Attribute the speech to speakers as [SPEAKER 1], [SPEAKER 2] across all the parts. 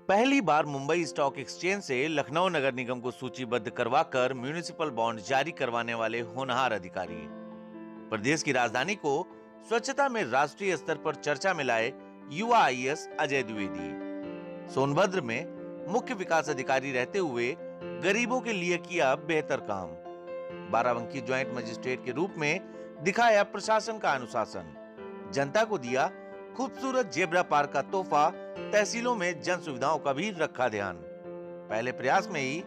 [SPEAKER 1] पहली बार Mumbai stock exchange से लखनऊ नगर निगम को सूचीबद्ध करवाकर म्यूनिसिपल बॉन्ड जारी करवाने वाले होनहार अधिकारी। प्रदेश की राजधानी को स्वच्छता में राष्ट्रीय स्तर पर चर्चा में लाए युवा आईएएस अजय द्विवेदी सोनभद्र में मुख्य विकास अधिकारी रहते हुए गरीबों के लिए किया बेहतर काम। बाराबंकी ज्वाइंट मजिस्ट्रेट के रूप में दिखाया प्रशासन का अनुशासन। जनता को दिया खूबसूरत जेब्रा पार्क का तोहफा। तहसीलों में जन सुविधाओं का भी रखा ध्यान। पहले प्रयास में ही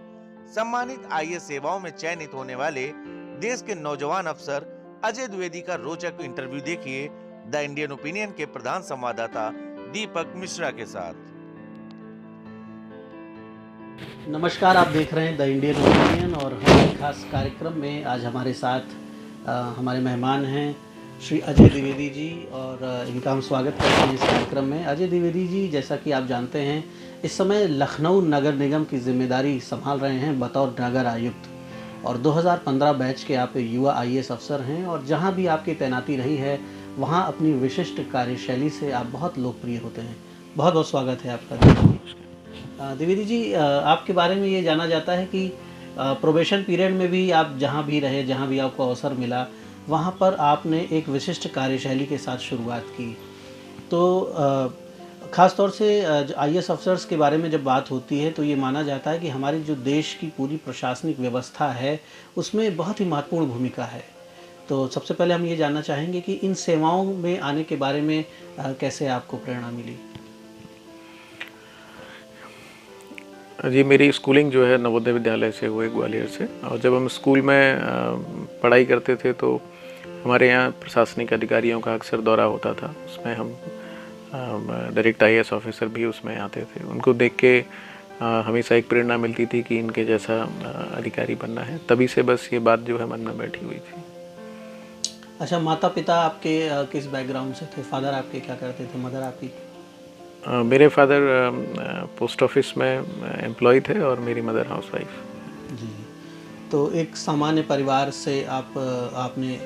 [SPEAKER 1] सम्मानित आईएएस सेवाओं में चयनित होने वाले देश के नौजवान अफसर अजय द्विवेदी का रोचक इंटरव्यू देखिए द इंडियन ओपिनियन के प्रधान संवाददाता दीपक मिश्रा के साथ।
[SPEAKER 2] नमस्कार, आप देख रहे हैं द इंडियन ओपिनियन और हमारे खास कार्यक्रम में आज हमारे साथ हमारे मेहमान हैं श्री अजय द्विवेदी जी और इनका हम स्वागत करते हैं इस कार्यक्रम में। अजय द्विवेदी जी, जैसा कि आप जानते हैं, इस समय लखनऊ नगर निगम की जिम्मेदारी संभाल रहे हैं बतौर नगर आयुक्त और 2015 बैच के आप युवा आईएएस अफसर हैं और जहां भी आपकी तैनाती रही है वहां अपनी विशिष्ट कार्यशैली से आप बहुत लोकप्रिय होते हैं। बहुत बहुत स्वागत है आपका। द्विवेदी जी, आपके बारे में ये जाना जाता है कि प्रोबेशन पीरियड में भी आप जहाँ भी रहे, जहाँ भी आपको अवसर मिला, वहाँ पर आपने एक विशिष्ट कार्यशैली के साथ शुरुआत की। तो ख़ास तौर से आईएएस अफसर्स के बारे में जब बात होती है तो ये माना जाता है कि हमारी जो देश की पूरी प्रशासनिक व्यवस्था है उसमें बहुत ही महत्वपूर्ण भूमिका है। तो सबसे पहले हम ये जानना चाहेंगे कि इन सेवाओं में आने के बारे में कैसे आपको प्रेरणा मिली?
[SPEAKER 3] जी, मेरी स्कूलिंग जो है नवोदय विद्यालय से हुई, ग्वालियर से। और जब हम स्कूल में पढ़ाई करते थे तो हमारे यहाँ प्रशासनिक अधिकारियों का अक्सर दौरा होता था। उसमें हम डायरेक्ट आईएएस ऑफिसर भी उसमें आते थे। उनको देख के हमेशा एक प्रेरणा मिलती थी कि इनके जैसा अधिकारी बनना है। तभी से बस ये बात जो है मन में बैठी हुई थी।
[SPEAKER 2] अच्छा, माता पिता आपके किस बैकग्राउंड से थे? फादर आपके क्या करते थे? मदर आपकी?
[SPEAKER 3] मेरे फादर पोस्ट ऑफिस में एम्प्लॉय थे और मेरी मदर हाउसवाइफ।
[SPEAKER 2] जी, तो एक सामान्य परिवार से आपने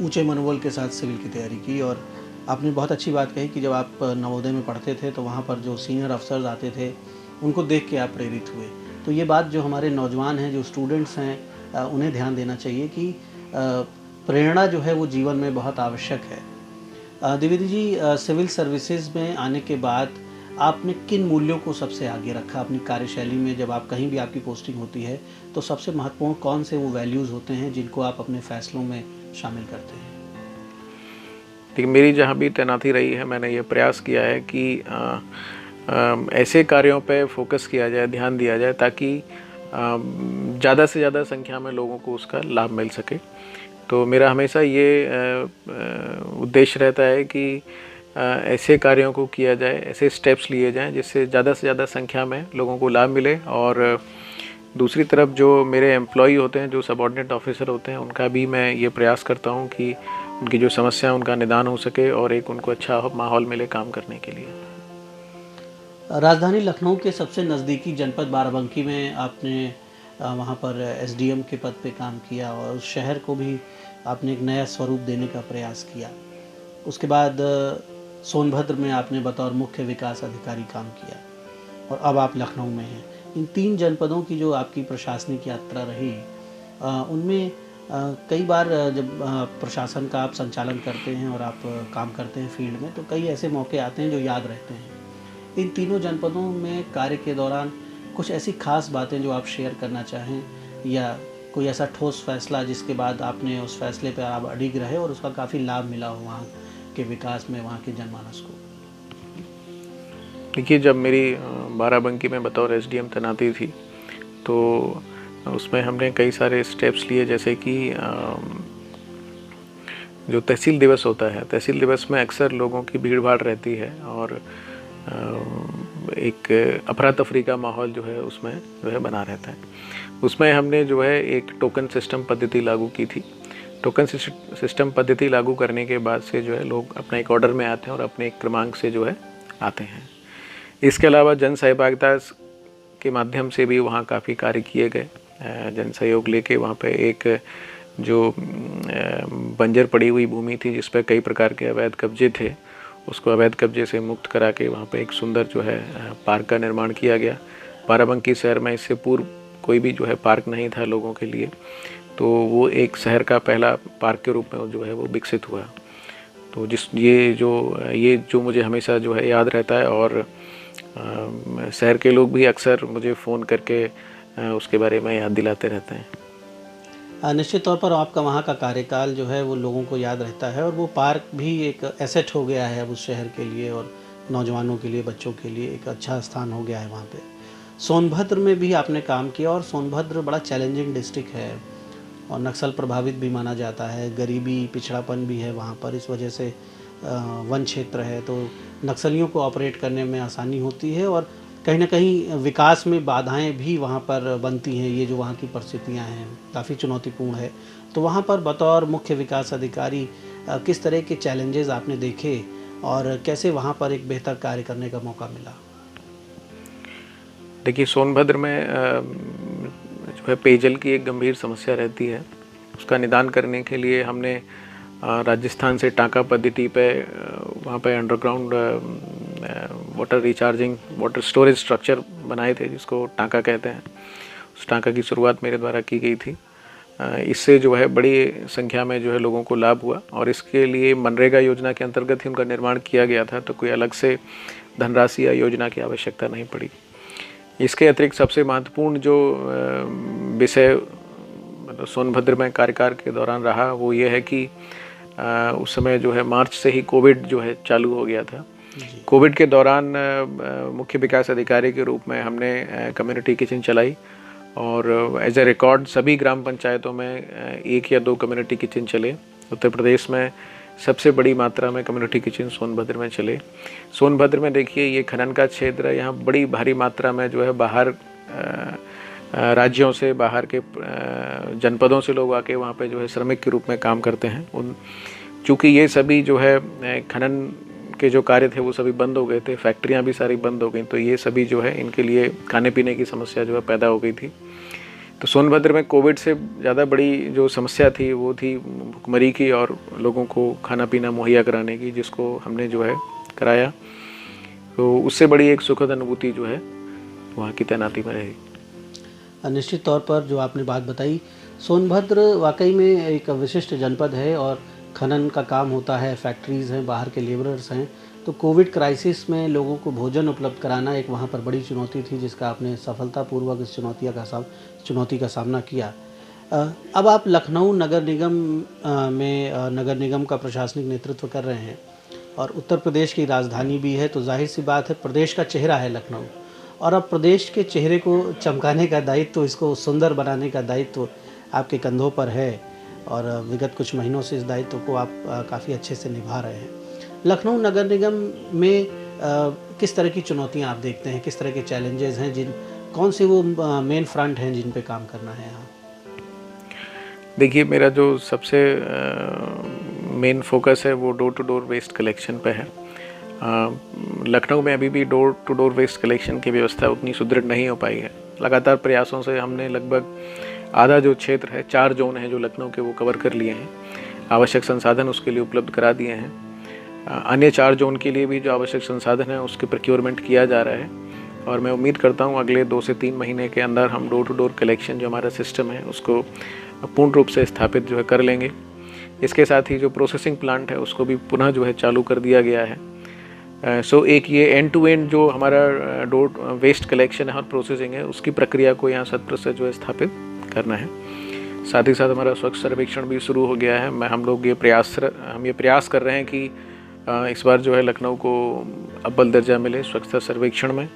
[SPEAKER 2] ऊंचे मनोबल के साथ सिविल की तैयारी की और आपने बहुत अच्छी बात कही कि जब आप नवोदय में पढ़ते थे तो वहाँ पर जो सीनियर अफसर्स आते थे उनको देख के आप प्रेरित हुए। तो ये बात जो हमारे नौजवान हैं, जो स्टूडेंट्स हैं, उन्हें ध्यान देना चाहिए कि प्रेरणा जो है वो जीवन में बहुत आवश्यक है। द्विवेदी जी, सिविल सर्विसेज में आने के बाद आपने किन मूल्यों को सबसे आगे रखा अपनी कार्यशैली में? जब आप कहीं भी आपकी पोस्टिंग होती है तो सबसे महत्वपूर्ण कौन से वो वैल्यूज़ होते हैं जिनको आप अपने फैसलों में शामिल करते हैं?
[SPEAKER 3] देखिए, मेरी जहाँ भी तैनाती रही है मैंने ये प्रयास किया है कि ऐसे कार्यों पे फोकस किया जाए, ध्यान दिया जाए ताकि ज़्यादा से ज़्यादा संख्या में लोगों को उसका लाभ मिल सके। तो मेरा हमेशा ये उद्देश्य रहता है कि ऐसे कार्यों को किया जाए, ऐसे स्टेप्स लिए जाएं जिससे ज़्यादा से ज़्यादा संख्या में लोगों को लाभ मिले। और दूसरी तरफ जो मेरे एम्प्लॉई होते हैं, जो सबऑर्डिनेट ऑफिसर होते हैं, उनका भी मैं ये प्रयास करता हूँ कि उनकी जो समस्या है उनका निदान हो सके और एक उनको अच्छा माहौल मिले काम करने के लिए।
[SPEAKER 2] राजधानी लखनऊ के सबसे नज़दीकी जनपद बाराबंकी में आपने वहाँ पर एसडीएम के पद पे काम किया और उस शहर को भी आपने एक नया स्वरूप देने का प्रयास किया। उसके बाद सोनभद्र में आपने बतौर मुख्य विकास अधिकारी काम किया और अब आप लखनऊ में हैं। इन 3 जनपदों की जो आपकी प्रशासनिक यात्रा रही, उनमें कई बार जब प्रशासन का आप संचालन करते हैं और आप काम करते हैं फील्ड में, तो कई ऐसे मौके आते हैं जो याद रहते हैं। इन तीनों जनपदों में कार्य के दौरान कुछ ऐसी खास बातें जो आप शेयर करना चाहें या कोई ऐसा ठोस फैसला जिसके बाद आपने उस फैसले पर आप अडिग रहे और उसका काफ़ी लाभ मिला हो वहाँ के विकास में, वहाँ के जनमानस को?
[SPEAKER 3] देखिए, जब मेरी बाराबंकी में बतौर एसडीएम तैनाती थी तो उसमें हमने कई सारे स्टेप्स लिए, जैसे कि जो तहसील दिवस होता है, तहसील दिवस में अक्सर लोगों की भीड़ भाड़ रहती है और एक अफरा तफरी का माहौल जो है उसमें जो है बना रहता है। उसमें हमने जो है एक टोकन सिस्टम पद्धति लागू की थी। टोकन सिस्टम पद्धति लागू करने के बाद से जो है लोग अपना एक ऑर्डर में आते हैं और अपने एक क्रमांक से जो है आते हैं। इसके अलावा जन सहभागिता के माध्यम से भी वहाँ काफ़ी कार्य किए गए। जन सहयोग लेके वहाँ पे एक जो बंजर पड़ी हुई भूमि थी जिस पर कई प्रकार के अवैध कब्जे थे, उसको अवैध कब्जे से मुक्त करा के वहाँ पे एक सुंदर जो है पार्क का निर्माण किया गया। बाराबंकी शहर में इससे पूर्व कोई भी जो है पार्क नहीं था लोगों के लिए, तो वो एक शहर का पहला पार्क के रूप में जो है वो विकसित हुआ। तो ये जो मुझे हमेशा जो है याद रहता है, और शहर के लोग भी अक्सर मुझे फ़ोन करके उसके बारे में याद दिलाते रहते हैं।
[SPEAKER 2] निश्चित तौर पर आपका वहाँ का कार्यकाल जो है वो लोगों को याद रहता है, और वो पार्क भी एक एसेट हो गया है अब उस शहर के लिए, और नौजवानों के लिए, बच्चों के लिए एक अच्छा स्थान हो गया है वहाँ पे। सोनभद्र में भी आपने काम किया, और सोनभद्र बड़ा चैलेंजिंग डिस्ट्रिक्ट है और नक्सल प्रभावित भी माना जाता है, गरीबी पिछड़ापन भी है वहाँ पर, इस वजह से वन क्षेत्र है, तो नक्सलियों को ऑपरेट करने में आसानी होती है, और कहीं ना कहीं विकास में बाधाएं भी वहाँ पर बनती हैं। ये जो वहाँ की परिस्थितियाँ हैं काफ़ी चुनौतीपूर्ण है। तो वहाँ पर बतौर मुख्य विकास अधिकारी किस तरह के चैलेंजेस आपने देखे, और कैसे वहाँ पर एक बेहतर कार्य करने का मौका मिला?
[SPEAKER 3] देखिए, सोनभद्र में जो है पेयजल की एक गंभीर समस्या रहती है। उसका निदान करने के लिए हमने राजस्थान से टाँका पद्धति पे वहाँ पे underground water recharging water storage structure बनाए थे, जिसको टाँका कहते हैं। उस टाँका की शुरुआत मेरे द्वारा की गई थी। इससे जो है बड़ी संख्या में जो है लोगों को लाभ हुआ, और इसके लिए मनरेगा योजना के अंतर्गत ही उनका निर्माण किया गया था, तो कोई अलग से धनराशि या योजना की आवश्यकता नहीं पड़ी। इसके अतिरिक्त सबसे महत्वपूर्ण जो विषय मतलब सोनभद्र में कार्यकाल के दौरान रहा, वो ये है कि उस समय जो है मार्च से ही कोविड जो है चालू हो गया था। कोविड के दौरान मुख्य विकास अधिकारी के रूप में हमने कम्युनिटी किचन चलाई, और एज ए रिकॉर्ड सभी ग्राम पंचायतों में 1 या 2 कम्युनिटी किचन चले। उत्तर प्रदेश में सबसे बड़ी मात्रा में कम्युनिटी किचन सोनभद्र में चले। सोनभद्र में देखिए, ये खनन का क्षेत्र है, यहाँ बड़ी भारी मात्रा में जो है बाहर राज्यों से, बाहर के जनपदों से लोग आके वहाँ पे जो है श्रमिक के रूप में काम करते हैं। चूँकि ये सभी जो है खनन के जो कार्य थे वो सभी बंद हो गए थे, फैक्ट्रियाँ भी सारी बंद हो गई, तो ये सभी जो है इनके लिए खाने पीने की समस्या जो है पैदा हो गई थी। तो सोनभद्र में कोविड से ज़्यादा बड़ी जो समस्या थी वो थी भुखमरी की, और लोगों को खाना पीना मुहैया कराने की, जिसको हमने जो है कराया। तो उससे बड़ी एक सुखद अनुभूति जो है वहाँ की तैनाती में रही।
[SPEAKER 2] निश्चित तौर पर जो आपने बात बताई, सोनभद्र वाकई में एक विशिष्ट जनपद है, और खनन का काम होता है, फैक्ट्रीज़ हैं, बाहर के लेबरर्स हैं, तो कोविड क्राइसिस में लोगों को भोजन उपलब्ध कराना एक वहाँ पर बड़ी चुनौती थी, जिसका आपने सफलतापूर्वक इस चुनौती का सामना किया। अब आप लखनऊ नगर निगम में नगर निगम का प्रशासनिक नेतृत्व कर रहे हैं, और उत्तर प्रदेश की राजधानी भी है, तो जाहिर सी बात है प्रदेश का चेहरा है लखनऊ, और अब प्रदेश के चेहरे को चमकाने का दायित्व, इसको सुंदर बनाने का दायित्व आपके कंधों पर है, और विगत कुछ महीनों से इस दायित्व को आप काफ़ी अच्छे से निभा रहे हैं। लखनऊ नगर निगम में किस तरह की चुनौतियां आप देखते हैं, किस तरह के चैलेंजेस हैं, कौन से वो मेन फ्रंट हैं जिन पे काम करना है यहाँ?
[SPEAKER 3] देखिए, मेरा जो सबसे मेन फोकस है वो door to door waste collection पे है। लखनऊ में अभी भी door to door waste collection की व्यवस्था उतनी सुदृढ़ नहीं हो पाई है। लगातार प्रयासों से हमने लगभग आधा जो क्षेत्र है, 4 जोन हैं जो लखनऊ के, वो कवर कर लिए हैं। आवश्यक संसाधन उसके लिए उपलब्ध करा दिए हैं। अन्य 4 जोन के लिए भी जो आवश्यक संसाधन है उसके प्रोक्योरमेंट किया जा रहा है, और मैं उम्मीद करता हूँ अगले 2 से 3 महीने के अंदर हम डोर टू डोर कलेक्शन जो हमारा सिस्टम है उसको पूर्ण रूप से स्थापित जो है कर लेंगे। इसके साथ ही जो प्रोसेसिंग प्लांट है उसको भी पुनः जो है चालू कर दिया गया है। सो एक ये एंड टू एंड जो हमारा डोर वेस्ट कलेक्शन है और प्रोसेसिंग है, उसकी प्रक्रिया को यहाँ 100% जो है स्थापित करना है। साथ ही साथ हमारा स्वच्छ सर्वेक्षण भी शुरू हो गया है। हम ये प्रयास कर रहे हैं कि इस बार जो है लखनऊ को अव्वल दर्जा मिले स्वच्छता सर्वेक्षण में।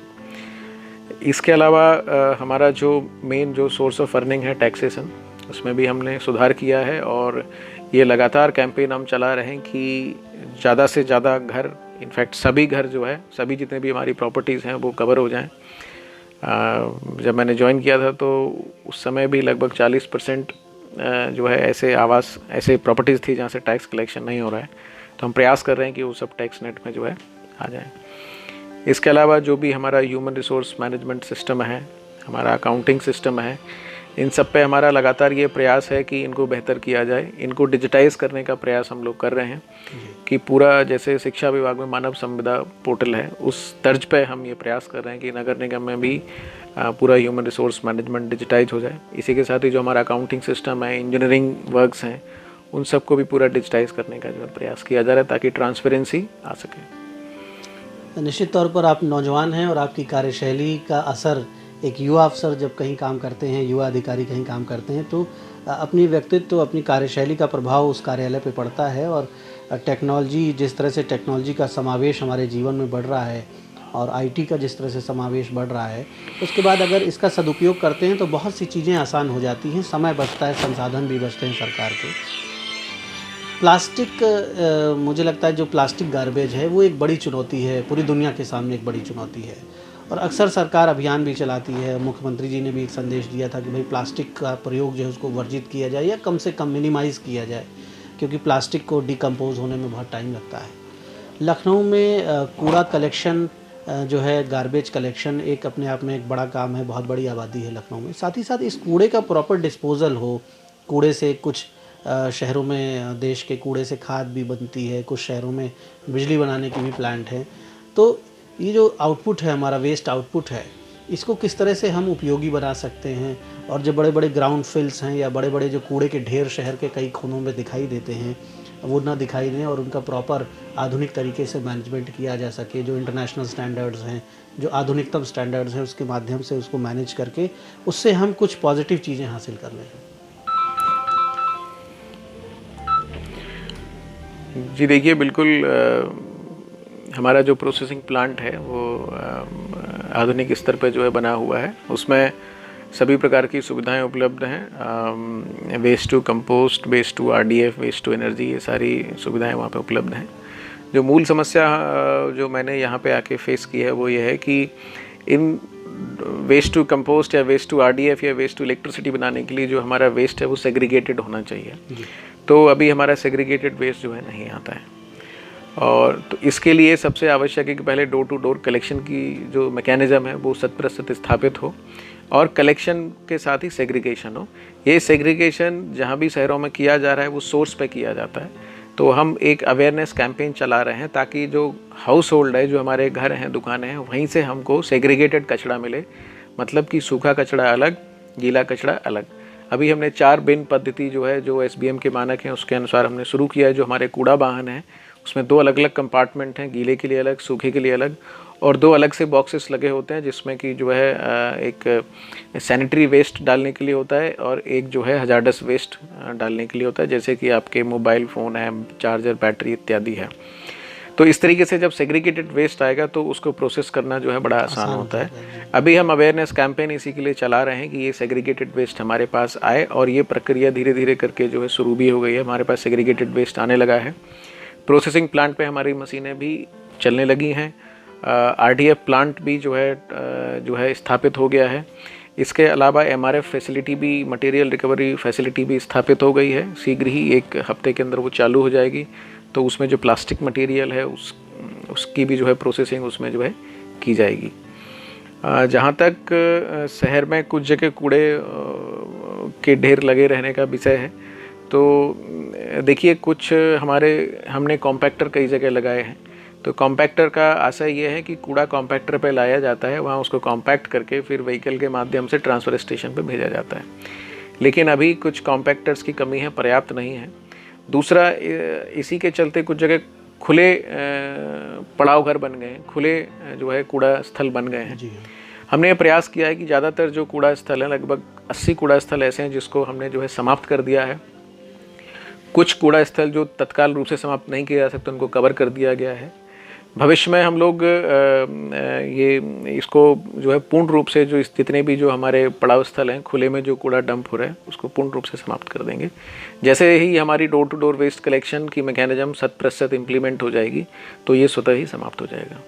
[SPEAKER 3] इसके अलावा हमारा जो मेन जो सोर्स ऑफ अर्निंग है टैक्सेशन, उसमें भी हमने सुधार किया है, और ये लगातार कैंपेन हम चला रहे हैं कि ज़्यादा से ज़्यादा घर, इनफैक्ट सभी घर जो है, सभी जितने भी हमारी प्रॉपर्टीज़ हैं वो कवर हो जाएं। जब मैंने ज्वाइन किया था तो उस समय भी लगभग 40% जो है ऐसे प्रॉपर्टीज़ थी जहाँ से टैक्स कलेक्शन नहीं हो रहा है। तो हम प्रयास कर रहे हैं कि वो सब टैक्स नेट में जो है आ जाए। इसके अलावा जो भी हमारा ह्यूमन रिसोर्स मैनेजमेंट सिस्टम है, हमारा अकाउंटिंग सिस्टम है, इन सब पे हमारा लगातार ये प्रयास है कि इनको बेहतर किया जाए। इनको डिजिटाइज़ करने का प्रयास हम लोग कर रहे हैं कि पूरा जैसे शिक्षा विभाग में मानव संविदा पोर्टल है, उस तर्ज पे हम ये प्रयास कर रहे हैं कि नगर निगम में भी पूरा ह्यूमन रिसोर्स मैनेजमेंट डिजिटाइज हो जाए। इसी के साथ ही जो हमारा अकाउंटिंग सिस्टम है, इंजीनियरिंग वर्क्स हैं, उन सबको भी पूरा डिजिटाइज करने का जो है प्रयास किया जा रहा है ताकि ट्रांसपेरेंसी आ सके।
[SPEAKER 2] निश्चित तौर पर आप नौजवान हैं और आपकी कार्यशैली का असर एक युवा अफसर जब कहीं काम करते हैं, युवा अधिकारी कहीं काम करते हैं, तो अपनी व्यक्तित्व, अपनी कार्यशैली का प्रभाव उस कार्यालय पे पड़ता है। और टेक्नोलॉजी, जिस तरह से टेक्नोलॉजी का समावेश हमारे जीवन में बढ़ रहा है और आईटी का जिस तरह से समावेश बढ़ रहा है, उसके बाद अगर इसका सदुपयोग करते हैं तो बहुत सी चीज़ें आसान हो जाती हैं, समय बचता है, संसाधन भी बचते हैं सरकार के। प्लास्टिक, मुझे लगता है जो प्लास्टिक गार्बेज है वो एक बड़ी चुनौती है, पूरी दुनिया के सामने एक बड़ी चुनौती है। और अक्सर सरकार अभियान भी चलाती है। मुख्यमंत्री जी ने भी एक संदेश दिया था कि भाई प्लास्टिक का प्रयोग जो है उसको वर्जित किया जाए या कम से कम मिनिमाइज़ किया जाए, क्योंकि प्लास्टिक को डिकम्पोज होने में बहुत टाइम लगता है। लखनऊ में कूड़ा कलेक्शन जो है, गार्बेज कलेक्शन एक अपने आप में एक बड़ा काम है, बहुत बड़ी आबादी है लखनऊ में। साथ ही साथ इस कूड़े का प्रॉपर डिस्पोजल हो। कूड़े से कुछ शहरों में, देश के कूड़े से खाद भी बनती है, कुछ शहरों में बिजली बनाने की भी प्लांट है। तो ये जो आउटपुट है, हमारा वेस्ट आउटपुट है, इसको किस तरह से हम उपयोगी बना सकते हैं। और जो बड़े बड़े ग्राउंड फिल्स हैं या बड़े बड़े जो कूड़े के ढेर शहर के कई कोनों में दिखाई देते हैं, वो ना दिखाई दें और उनका प्रॉपर आधुनिक तरीके से मैनेजमेंट किया जा सके। जो इंटरनेशनल स्टैंडर्ड्स हैं, जो आधुनिकतम स्टैंडर्ड्स हैं, उसके माध्यम से उसको मैनेज करके उससे हम कुछ पॉजिटिव चीज़ें हासिल कर लें।
[SPEAKER 3] जी देखिए, बिल्कुल हमारा जो प्रोसेसिंग प्लांट है वो आधुनिक स्तर पर जो है बना हुआ है। उसमें सभी प्रकार की सुविधाएं उपलब्ध हैं। Waste to compost, waste to RDF, waste to energy, ये सारी सुविधाएं वहाँ पे उपलब्ध हैं। जो मूल समस्या जो मैंने यहाँ पे आके फेस की है वो ये है कि इन वेस्ट टू कंपोस्ट या वेस्ट टू आरडीएफ या वेस्ट टू इलेक्ट्रिसिटी बनाने के लिए जो हमारा वेस्ट है वो सेग्रीगेटेड होना चाहिए। तो अभी हमारा सेग्रीगेटेड वेस्ट जो है नहीं आता है। और तो इसके लिए सबसे आवश्यक है कि पहले डोर टू डोर कलेक्शन की जो मैकेनिज़्म है वो 100% स्थापित हो और कलेक्शन के साथ ही सेग्रीगेशन हो। ये सेग्रीगेशन जहाँ भी शहरों में किया जा रहा है वो सोर्स पे किया जाता है। तो हम एक अवेयरनेस कैंपेन चला रहे हैं ताकि जो हाउस होल्ड है, जो हमारे घर हैं, दुकानें हैं, वहीं से हमको सेग्रीगेटेड कचरा मिले। मतलब कि सूखा कचरा अलग, गीला कचरा अलग। अभी हमने 4 बिन पद्धति जो है, जो एसबीएम के मानक हैं उसके अनुसार हमने शुरू किया है। जो हमारे कूड़ा वाहन है उसमें 2 अलग अलग कंपार्टमेंट हैं, गीले के लिए अलग, सूखे के लिए अलग, और 2 अलग से बॉक्सेस लगे होते हैं जिसमें कि जो है एक सैनिटरी वेस्ट डालने के लिए होता है और एक जो है हजार्डस वेस्ट डालने के लिए होता है, जैसे कि आपके मोबाइल फ़ोन है, चार्जर, बैटरी इत्यादि है। तो इस तरीके से जब सेग्रीगेटेड वेस्ट आएगा तो उसको प्रोसेस करना जो है बड़ा आसान होता है। अभी हम अवेयरनेस कैंपेन इसी के लिए चला रहे हैं कि ये सेग्रीगेटेड वेस्ट हमारे पास आए, और ये प्रक्रिया धीरे धीरे करके जो है शुरू भी हो गई है। हमारे पास सेग्रीगेटेड वेस्ट आने लगा है। प्रोसेसिंग प्लांट पे हमारी मशीनें भी चलने लगी हैं। आरडीएफ प्लांट भी जो है स्थापित हो गया है। इसके अलावा एमआरएफ फैसिलिटी भी, मटेरियल रिकवरी फैसिलिटी भी स्थापित हो गई है। शीघ्र ही 1 हफ्ते के अंदर वो चालू हो जाएगी। तो उसमें जो प्लास्टिक मटेरियल है उसकी भी जो है प्रोसेसिंग उसमें जो है की जाएगी। जहाँ तक शहर में कुछ जगह कूड़े के ढेर लगे रहने का विषय है, तो देखिए कुछ हमने कॉम्पैक्टर कई जगह लगाए हैं। तो कॉम्पैक्टर का आशय ये है कि कूड़ा कॉम्पैक्टर पे लाया जाता है, वहाँ उसको कॉम्पैक्ट करके फिर व्हीकल के माध्यम से ट्रांसफ़र स्टेशन पे भेजा जाता है। लेकिन अभी कुछ कॉम्पैक्टर्स की कमी है, पर्याप्त नहीं है। दूसरा, इसी के चलते कुछ जगह खुले पड़ाव घर बन गए हैं, खुले जो है कूड़ा स्थल बन गए हैं। हमने ये प्रयास किया है कि ज़्यादातर जो कूड़ा स्थल हैं, लगभग 80 कूड़ा स्थल ऐसे हैं जिसको हमने जो है समाप्त कर दिया है। कुछ कूड़ा स्थल जो तत्काल रूप से समाप्त नहीं किया जा सकते उनको कवर कर दिया गया है। भविष्य में हम लोग इसको जो है पूर्ण रूप से जो जितने भी जो हमारे पड़ाव स्थल हैं, खुले में जो कूड़ा डंप हो रहा है, उसको पूर्ण रूप से समाप्त कर देंगे। जैसे ही हमारी door to door waste collection की मैकेनिज्म 100% इम्प्लीमेंट हो जाएगी तो ये स्वतः ही समाप्त हो जाएगा।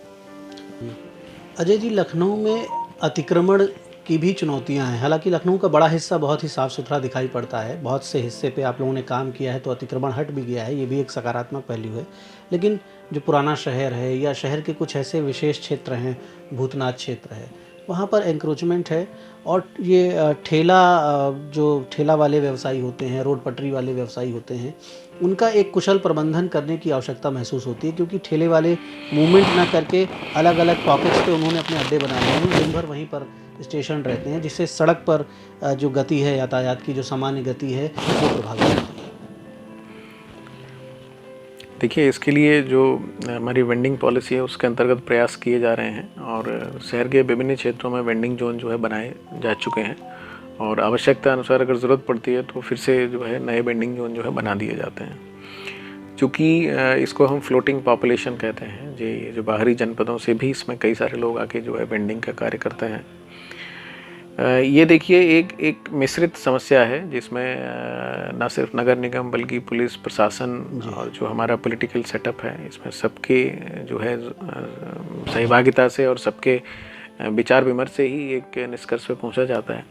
[SPEAKER 2] अजय जी, लखनऊ में अतिक्रमण की भी चुनौतियां हैं। हालांकि लखनऊ का बड़ा हिस्सा बहुत ही साफ़ सुथरा दिखाई पड़ता है, बहुत से हिस्से पे आप लोगों ने काम किया है तो अतिक्रमण हट भी गया है, ये भी एक सकारात्मक पहलू है। लेकिन जो पुराना शहर है या शहर के कुछ ऐसे विशेष क्षेत्र हैं, भूतनाथ क्षेत्र है, वहाँ पर एंक्रोचमेंट है और ये जो ठेला वाले व्यवसायी होते हैं, रोड पटरी वाले व्यवसायी होते हैं, उनका एक कुशल प्रबंधन करने की आवश्यकता महसूस होती है, क्योंकि ठेले वाले मूवमेंट ना करके अलग अलग पॉकेट्स पे उन्होंने अपने अड्डे बनाए हैं, दिन भर वहीं पर स्टेशन रहते हैं, जिससे सड़क पर जो गति है, यातायात की जो सामान्य गति है, वो प्रभावित होती है।
[SPEAKER 3] देखिए, इसके लिए जो हमारी वेंडिंग पॉलिसी है उसके अंतर्गत प्रयास किए जा रहे हैं और शहर के विभिन्न क्षेत्रों में वेंडिंग जोन जो है बनाए जा चुके हैं और आवश्यकता अनुसार अगर ज़रूरत पड़ती है तो फिर से जो है नए वेंडिंग जोन जो है बना दिए जाते हैं। चूँकि इसको हम फ्लोटिंग पॉपुलेशन कहते हैं, जो बाहरी जनपदों से भी इसमें कई सारे लोग आके जो है वेंडिंग का कार्य करते हैं। ये देखिए एक मिश्रित समस्या है जिसमें न सिर्फ नगर निगम बल्कि पुलिस प्रशासन और जो हमारा पॉलिटिकल सेटअप है, इसमें सबके जो है सहभागिता से और सबके विचार विमर्श से ही एक निष्कर्ष पे पहुंचा जाता है।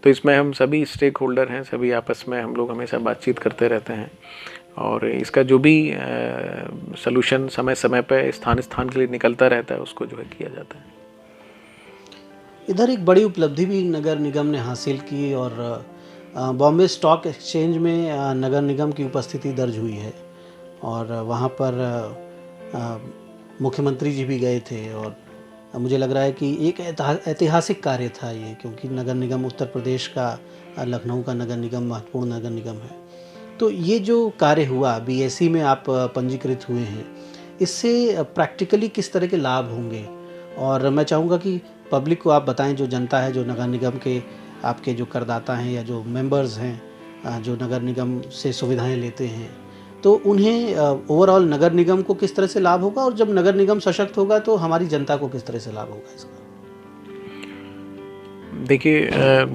[SPEAKER 3] तो इसमें हम सभी स्टेक होल्डर हैं, सभी आपस में हम लोग हमेशा बातचीत करते रहते हैं और इसका जो भी सलूशन समय समय पे स्थान के लिए निकलता रहता है उसको जो है किया जाता है।
[SPEAKER 2] इधर एक बड़ी उपलब्धि भी नगर निगम ने हासिल की और बॉम्बे स्टॉक एक्सचेंज में नगर निगम की उपस्थिति दर्ज हुई है और वहाँ पर मुख्यमंत्री जी भी गए थे और मुझे लग रहा है कि एक ऐतिहासिक कार्य था ये, क्योंकि नगर निगम उत्तर प्रदेश का, लखनऊ का नगर निगम महत्वपूर्ण नगर निगम है। तो ये जो कार्य हुआ, बीएसई में आप पंजीकृत हुए हैं, इससे प्रैक्टिकली किस तरह के लाभ होंगे? और मैं चाहूँगा कि पब्लिक को आप बताएं, जो जनता है, जो नगर निगम के आपके जो करदाता हैं या जो मेंबर्स हैं, जो नगर निगम से सुविधाएं लेते हैं, तो उन्हें ओवरऑल नगर निगम को किस तरह से लाभ होगा और जब नगर निगम सशक्त होगा तो हमारी जनता को किस तरह से लाभ होगा इसका?
[SPEAKER 3] देखिए,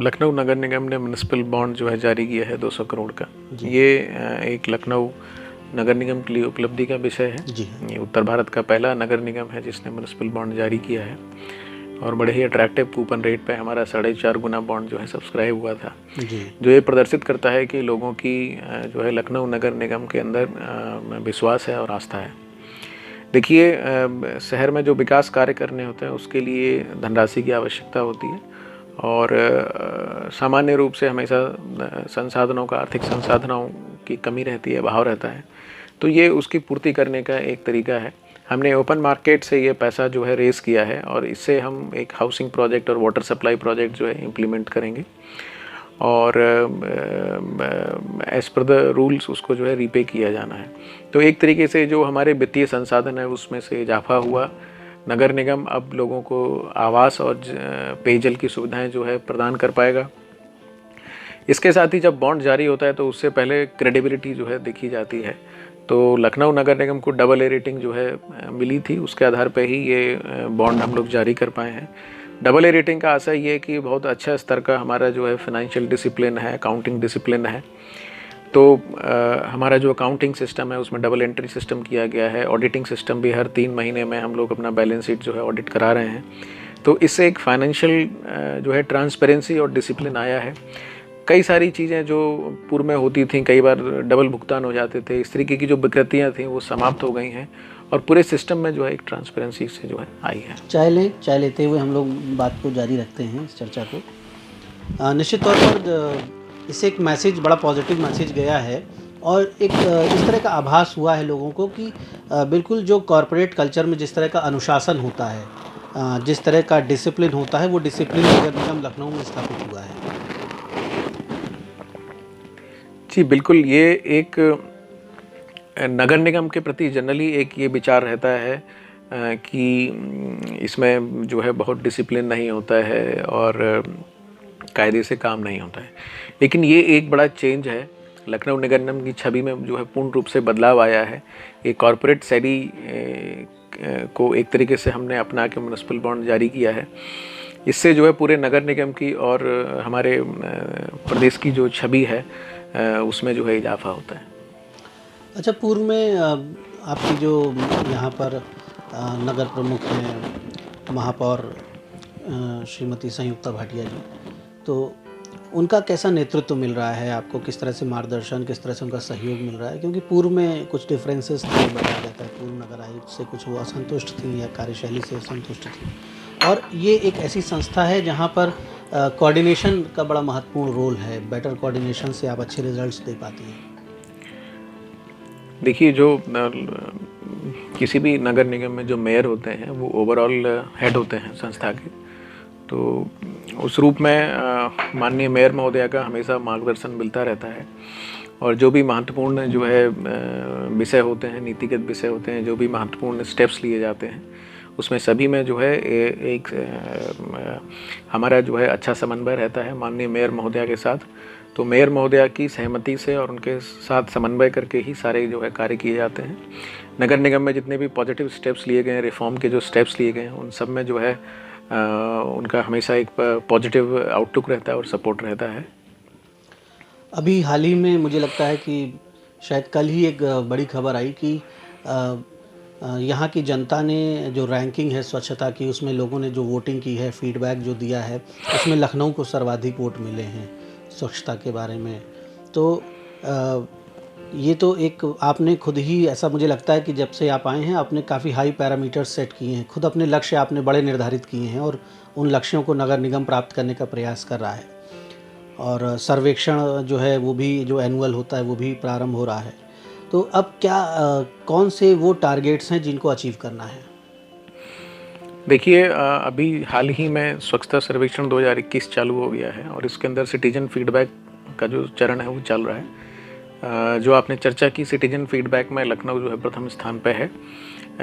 [SPEAKER 3] लखनऊ नगर निगम ने म्युनिसिपल बॉन्ड जो है जारी किया है 200 करोड़ का। ये एक लखनऊ नगर निगम के लिए उपलब्धि का विषय है
[SPEAKER 2] जी।
[SPEAKER 3] ये उत्तर भारत का पहला नगर निगम है जिसने म्युनिसिपल बॉन्ड जारी किया है और बड़े ही अट्रैक्टिव कूपन रेट पे हमारा 4.5 गुना बॉन्ड जो है सब्सक्राइब हुआ था
[SPEAKER 2] जी।
[SPEAKER 3] जो ये प्रदर्शित करता है कि लोगों की जो है लखनऊ नगर निगम के अंदर विश्वास है और आस्था है। देखिए, शहर में जो विकास कार्य करने होते हैं उसके लिए धनराशि की आवश्यकता होती है और सामान्य रूप से हमेशा संसाधनों का, आर्थिक संसाधनों की कमी रहती है, अभाव रहता है, तो ये उसकी पूर्ति करने का एक तरीका है। हमने ओपन मार्केट से ये पैसा जो है रेस किया है और इससे हम एक हाउसिंग प्रोजेक्ट और वाटर सप्लाई प्रोजेक्ट जो है इम्प्लीमेंट करेंगे और एज पर द रूल्स उसको जो है रीपे किया जाना है। तो एक तरीके से जो हमारे वित्तीय संसाधन है उसमें से इजाफा हुआ। नगर निगम अब लोगों को आवास और पेयजल की सुविधाएं जो है प्रदान कर पाएगा। इसके साथ ही जब बॉन्ड जारी होता है तो उससे पहले क्रेडिबिलिटी जो है देखी जाती है। तो लखनऊ नगर निगम को AA रेटिंग जो है मिली थी, उसके आधार पर ही ये बॉन्ड हम लोग जारी कर पाए हैं। AA रेटिंग का आशय ये है कि बहुत अच्छा स्तर का हमारा जो है फाइनेंशियल डिसिप्लिन है, अकाउंटिंग डिसिप्लिन है। तो हमारा जो अकाउंटिंग सिस्टम है उसमें डबल एंट्री सिस्टम किया गया है। ऑडिटिंग सिस्टम भी हर 3 महीने में हम लोग अपना बैलेंस शीट जो है ऑडिट करा रहे हैं। तो इससे एक फाइनेंशियल जो है ट्रांसपेरेंसी और डिसिप्लिन आया है। कई सारी चीज़ें जो पूर्व में होती थी, कई बार डबल भुगतान हो जाते थे, इस तरीके की जो विकृतियाँ थी वो समाप्त हो गई हैं और पूरे सिस्टम में जो है एक ट्रांसपेरेंसी से जो है आई है।
[SPEAKER 2] चाय लेते हुए हम लोग बात को जारी रखते हैं, इस चर्चा को। निश्चित तौर पर इससे एक मैसेज, बड़ा पॉजिटिव मैसेज गया है और एक इस तरह का आभास हुआ है लोगों को कि बिल्कुल जो कॉरपोरेट कल्चर में जिस तरह का अनुशासन होता है, जिस तरह का डिसिप्लिन होता है, वो डिसिप्लिन नगर निगम लखनऊ में स्थापित हुआ है।
[SPEAKER 3] जी बिल्कुल, ये एक नगर निगम के प्रति जनरली एक ये विचार रहता है कि इसमें जो है बहुत डिसिप्लिन नहीं होता है और कायदे से काम नहीं होता है, लेकिन ये एक बड़ा चेंज है। लखनऊ नगर निगम की छवि में जो है पूर्ण रूप से बदलाव आया है। ये कॉरपोरेट शैली को एक तरीके से हमने अपना के म्युनिसिपल बॉन्ड जारी किया है। इससे जो है पूरे नगर निगम की और हमारे प्रदेश की जो छवि है उसमें जो है इजाफा होता है।
[SPEAKER 2] अच्छा, पूर्व में आपकी जो यहाँ पर नगर प्रमुख हैं, महापौर श्रीमती संयुक्ता भाटिया जी, तो उनका कैसा नेतृत्व मिल रहा है आपको? किस तरह से मार्गदर्शन, किस तरह से उनका सहयोग मिल रहा है? क्योंकि पूर्व में कुछ डिफरेंसेस थे, बताया जाता है पूर्व नगर आयुक्त से कुछ वो असंतुष्ट थी या कार्यशैली से असंतुष्ट थी, और ये एक ऐसी संस्था है जहाँ पर कोऑर्डिनेशन का बड़ा महत्वपूर्ण रोल है। बेटर कोऑर्डिनेशन से आप अच्छे रिजल्ट्स दे पाती हैं।
[SPEAKER 3] देखिए, जो किसी भी नगर निगम में जो मेयर होते हैं वो ओवरऑल हेड होते हैं संस्था के, तो उस रूप में माननीय मेयर महोदया का हमेशा मार्गदर्शन मिलता रहता है। और जो भी महत्वपूर्ण जो है विषय होते हैं, नीतिगत विषय होते हैं, जो भी महत्वपूर्ण स्टेप्स लिए जाते हैं, उसमें सभी में जो है एक हमारा जो है अच्छा समन्वय रहता है माननीय मेयर महोदया के साथ। तो मेयर महोदया की सहमति से और उनके साथ समन्वय करके ही सारे जो है कार्य किए जाते हैं। नगर निगम में जितने भी पॉजिटिव स्टेप्स लिए गए हैं, रिफॉर्म के जो स्टेप्स लिए गए हैं, उन सब में जो है उनका हमेशा एक पॉजिटिव आउटलुक रहता है और सपोर्ट रहता है।
[SPEAKER 2] अभी हाल ही में मुझे लगता है कि शायद कल ही एक बड़ी खबर आई कि यहाँ की जनता ने जो रैंकिंग है स्वच्छता की, उसमें लोगों ने जो वोटिंग की है, फीडबैक जो दिया है, उसमें लखनऊ को सर्वाधिक वोट मिले हैं स्वच्छता के बारे में। तो ये तो एक आपने खुद ही, ऐसा मुझे लगता है कि जब से आप आए हैं आपने काफ़ी हाई पैरामीटर्स सेट किए हैं, खुद अपने लक्ष्य आपने बड़े निर्धारित किए हैं और उन लक्ष्यों को नगर निगम प्राप्त करने का प्रयास कर रहा है। और सर्वेक्षण जो है वो भी, जो एनुअल होता है वो भी प्रारंभ हो रहा है। तो अब क्या कौन से वो टारगेट्स हैं जिनको अचीव करना है?
[SPEAKER 3] देखिए, अभी हाल ही में स्वच्छता सर्वेक्षण 2021 चालू हो गया है और इसके अंदर सिटीजन फीडबैक का जो चरण है वो चल रहा है। जो आपने चर्चा की, सिटीजन फीडबैक में लखनऊ जो है प्रथम स्थान पे है।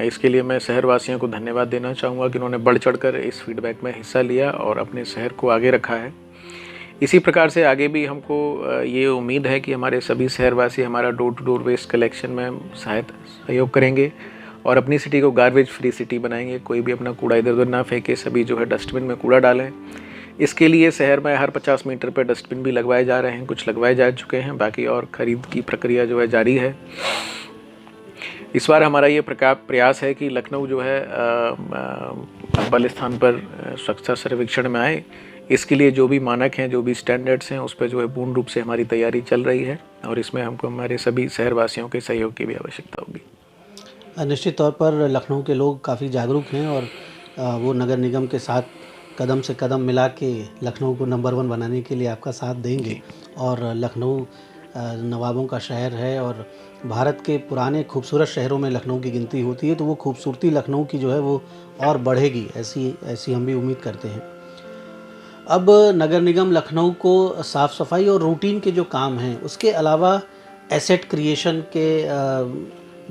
[SPEAKER 3] इसके लिए मैं शहरवासियों को धन्यवाद देना चाहूँगा कि उन्होंने बढ़ चढ़कर इस फीडबैक में हिस्सा लिया और अपने शहर को आगे रखा है। इसी प्रकार से आगे भी हमको ये उम्मीद है कि हमारे सभी शहरवासी हमारा door to door waste collection में सहयोग करेंगे और अपनी सिटी को गार्बेज फ्री सिटी बनाएंगे। कोई भी अपना कूड़ा इधर उधर ना फेंके, सभी जो है डस्टबिन में कूड़ा डालें। इसके लिए शहर में हर 50 मीटर पर डस्टबिन भी लगवाए जा रहे हैं, कुछ लगवाए जा चुके हैं, बाकी और खरीद की प्रक्रिया जो है जारी है। इस बार हमारा ये प्रयास है कि लखनऊ जो है अव्वल स्थान पर स्वच्छता सर्वेक्षण में आए। इसके लिए जो भी मानक हैं, जो भी स्टैंडर्ड्स हैं, उस पर जो है पूर्ण रूप से हमारी तैयारी चल रही है और इसमें हमको हमारे सभी शहरवासियों के सहयोग की भी आवश्यकता होगी।
[SPEAKER 2] निश्चित तौर पर लखनऊ के लोग काफ़ी जागरूक हैं और वो नगर निगम के साथ कदम से कदम मिला के लखनऊ को नंबर 1 बनाने के लिए आपका साथ देंगे। और लखनऊ नवाबों का शहर है और भारत के पुराने खूबसूरत शहरों में लखनऊ की गिनती होती है, तो वो खूबसूरती लखनऊ की जो है वो और बढ़ेगी, ऐसी हम भी उम्मीद करते हैं। अब नगर निगम लखनऊ को साफ़ सफाई और रूटीन के जो काम हैं उसके अलावा एसेट क्रिएशन के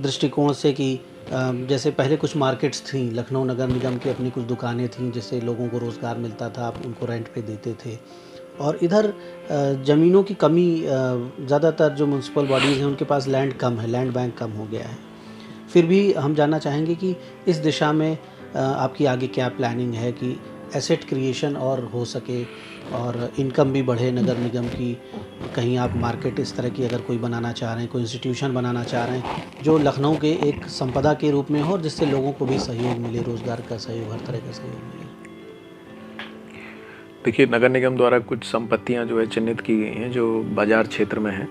[SPEAKER 2] दृष्टिकोण से कि जैसे पहले कुछ मार्केट्स थी लखनऊ नगर निगम की, अपनी कुछ दुकानें थीं जिससे लोगों को रोज़गार मिलता था, आप उनको रेंट पे देते थे। और इधर ज़मीनों की कमी, ज़्यादातर जो म्यूनसिपल बॉडीज़ हैं उनके पास लैंड कम है, लैंड बैंक कम हो गया है। फिर भी हम जानना चाहेंगे कि इस दिशा में आपकी आगे क्या प्लानिंग है कि एसेट क्रिएशन और हो सके और इनकम भी बढ़े नगर निगम की। कहीं आप मार्केट इस तरह की अगर कोई बनाना चाह रहे हैं, कोई इंस्टीट्यूशन बनाना चाह रहे हैं जो लखनऊ के एक संपदा के रूप में हो और जिससे लोगों को भी सहयोग मिले, रोज़गार का सहयोग, हर तरह का सहयोग मिले।
[SPEAKER 3] देखिए, नगर निगम द्वारा कुछ संपत्तियां जो है चिन्हित की गई हैं जो बाज़ार क्षेत्र में हैं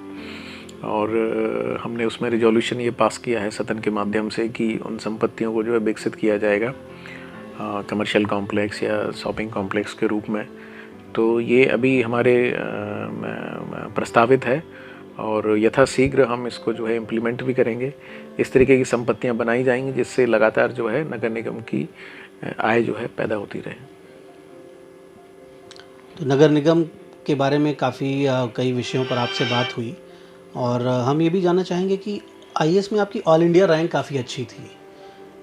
[SPEAKER 3] और हमने उसमें रिजोल्यूशन ये पास किया है सदन के माध्यम से कि उन संपत्तियों को जो है विकसित किया जाएगा कमर्शियल कॉम्प्लेक्स या शॉपिंग कॉम्प्लेक्स के रूप में। तो ये अभी हमारे प्रस्तावित है और यथाशीघ्र हम इसको जो है इम्प्लीमेंट भी करेंगे। इस तरीके की संपत्तियां बनाई जाएंगी जिससे लगातार जो है नगर निगम की आय जो है पैदा होती रहे।
[SPEAKER 2] तो नगर निगम के बारे में काफ़ी कई विषयों पर आपसे बात हुई और हम ये भी जानना चाहेंगे कि आईएएस में आपकी ऑल इंडिया रैंक काफ़ी अच्छी थी।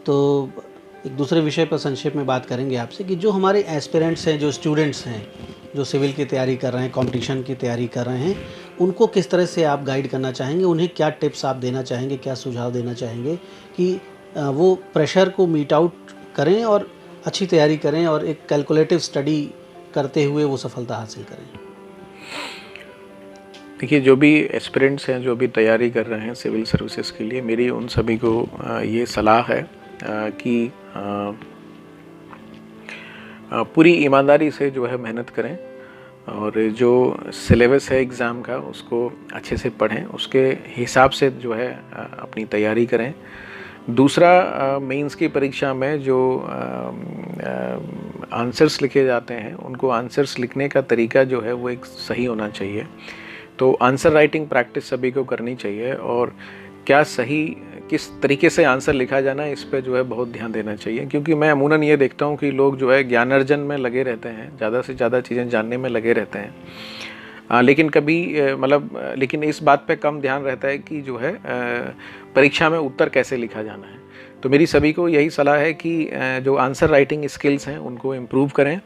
[SPEAKER 2] तो एक दूसरे विषय पर संक्षेप में बात करेंगे आपसे कि जो हमारे एस्पिरेंट्स हैं, जो स्टूडेंट्स हैं, जो सिविल की तैयारी कर रहे हैं, कंपटीशन की तैयारी कर रहे हैं, उनको किस तरह से आप गाइड करना चाहेंगे? उन्हें क्या टिप्स आप देना चाहेंगे, क्या सुझाव देना चाहेंगे कि वो प्रेशर को मीट आउट करें और अच्छी तैयारी करें और एक कैलकुलेटिव स्टडी करते हुए वो सफलता हासिल करें?
[SPEAKER 3] देखिए, जो भी एस्पिरेंट्स हैं, जो भी तैयारी कर रहे हैं सिविल सर्विसेज के लिए, मेरी उन सभी को ये सलाह है कि पूरी ईमानदारी से जो है मेहनत करें और जो सिलेबस है एग्ज़ाम का उसको अच्छे से पढ़ें, उसके हिसाब से जो है अपनी तैयारी करें दूसरा मेंस की परीक्षा में जो आंसर्स लिखे जाते हैं उनको आंसर्स लिखने का तरीका जो है वो एक सही होना चाहिए। तो आंसर राइटिंग प्रैक्टिस सभी को करनी चाहिए और क्या सही किस तरीके से आंसर लिखा जाना है इस पे जो है बहुत ध्यान देना चाहिए, क्योंकि मैं अमूमन ये देखता हूँ कि लोग जो है ज्ञान अर्जन में लगे रहते हैं, ज़्यादा से ज़्यादा चीज़ें जानने में लगे रहते हैं, लेकिन कभी लेकिन इस बात पे कम ध्यान रहता है कि जो है परीक्षा में उत्तर कैसे लिखा जाना है। तो मेरी सभी को यही सलाह है कि जो आंसर राइटिंग स्किल्स हैं उनको इम्प्रूव करें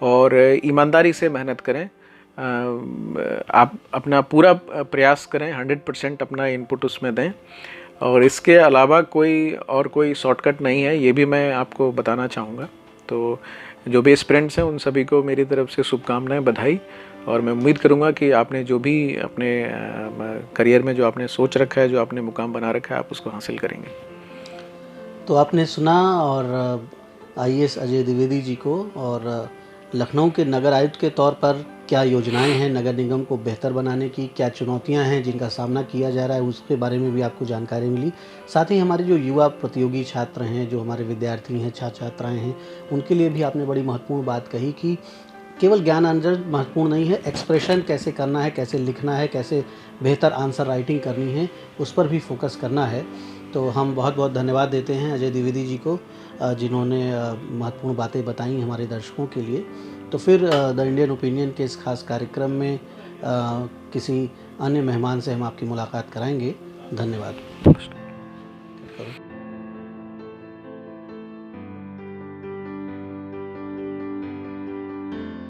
[SPEAKER 3] और ईमानदारी से मेहनत करें। आप अपना पूरा प्रयास करें, 100% अपना इनपुट उसमें दें और इसके अलावा कोई शॉर्टकट नहीं है, ये भी मैं आपको बताना चाहूँगा। तो जो भी एस्पिरेंट्स हैं उन सभी को मेरी तरफ से शुभकामनाएं, बधाई, और मैं उम्मीद करूँगा कि आपने जो भी अपने करियर में जो आपने सोच रखा है, जो आपने मुकाम बना रखा है, आप उसको हासिल करेंगे।
[SPEAKER 2] तो आपने सुना और आईएएस अजय द्विवेदी जी को, और लखनऊ के नगर आयुक्त के तौर पर क्या योजनाएं हैं नगर निगम को बेहतर बनाने की, क्या चुनौतियां हैं जिनका सामना किया जा रहा है, उसके बारे में भी आपको जानकारी मिली। साथ ही हमारे जो युवा प्रतियोगी छात्र हैं, जो हमारे विद्यार्थी हैं, छात्र छात्राएँ हैं, उनके लिए भी आपने बड़ी महत्वपूर्ण बात कही कि केवल ज्ञान अर्जन महत्वपूर्ण नहीं है, एक्सप्रेशन कैसे करना है, कैसे लिखना है, कैसे बेहतर आंसर राइटिंग करनी है, उस पर भी फोकस करना है। तो हम बहुत बहुत धन्यवाद देते हैं अजय द्विवेदी जी को, जिन्होंने महत्वपूर्ण बातें बताई हमारे दर्शकों के लिए। तो फिर द इंडियन ओपिनियन के इस खास कार्यक्रम में किसी अन्य मेहमान से हम आपकी मुलाकात कराएंगे। धन्यवाद।